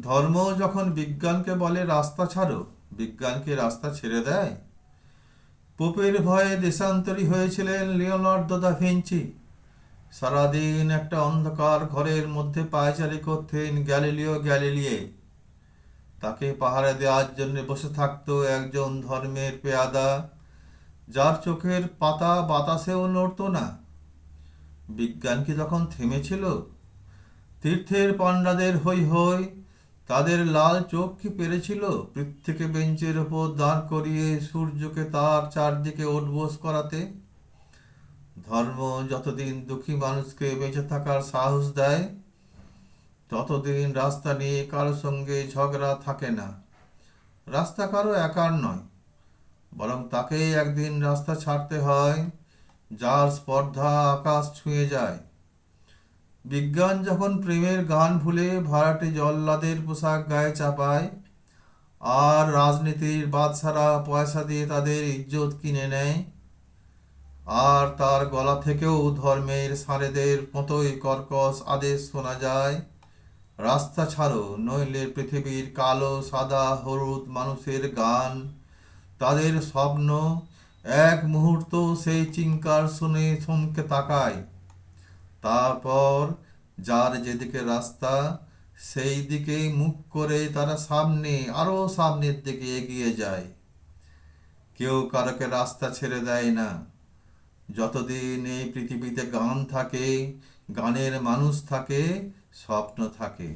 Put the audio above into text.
ধর্ম যখন বিজ্ঞানকে বলে রাস্তা ছাড়ো, বিজ্ঞানকে রাস্তা ছেড়ে দেয়? পোপের ভয়ে দেশান্তরী হয়েছিলেন লিওনার্দো দা ভিঞ্চি। সারাদিন একটা অন্ধকার ঘরের মধ্যে পায়চারি করতেন গ্যালিলিও গ্যালিলিয়ে। তাকে পাহারা দেওয়ার জন্য বসে থাকতো একজন ধর্মের পেয়াদা, যার চোখের পাতা বাতাসেও নড়তো না। বিজ্ঞান কি তখন থেমেছিল? তীর্থের পাণ্ডাদের হৈ হৈ, তাদের লাল চোখ কি পেরেছিল পৃথিবীকে বেঞ্চের ওপর দাঁড় করিয়ে সূর্যকে তার চারদিকে ওঠবোস করাতে? ধর্ম যতদিন দুঃখী মানুষকে বেঁচে থাকার সাহস দেয়, ততদিন রাস্তা নিয়ে কারো সঙ্গে ঝগড়া থাকে না। রাস্তা কারো একার নয়, বরং তাকেই একদিন রাস্তা ছাড়তে হয়, যার স্পর্ধা আকাশ ছুঁয়ে যায়। বিজ্ঞান যখন প্রেমের গান ভুলে ভাড়াটে জল্লাদের পোশাক গায়ে চাপায়, আর রাজনীতির বাদশারা পয়সা দিয়ে তাদের ইজ্জত কিনে নেয়, আর তার গলা থেকেও ধর্মের ষাঁড়েদের মতোই কর্কশ আদেশ শোনা যায়, রাস্তা ছাড়ো, নইলে পৃথিবীর কালো সাদা হলুদ মানুষের গান, তাদের স্বপ্ন এক মুহূর্ত সেই চিৎকার শুনে থমকে তাকায়। তারপর যার যেদিকে রাস্তা, সেই দিকেই মুখ করে তারা সামনে, আরো সামনের দিকে এগিয়ে যায়। কেউ কারোকে রাস্তা ছেড়ে দেয় না। যতদিন এই পৃথিবীতে গান থাকে, গানের মানুষ থাকে, স্বপ্ন থাকে।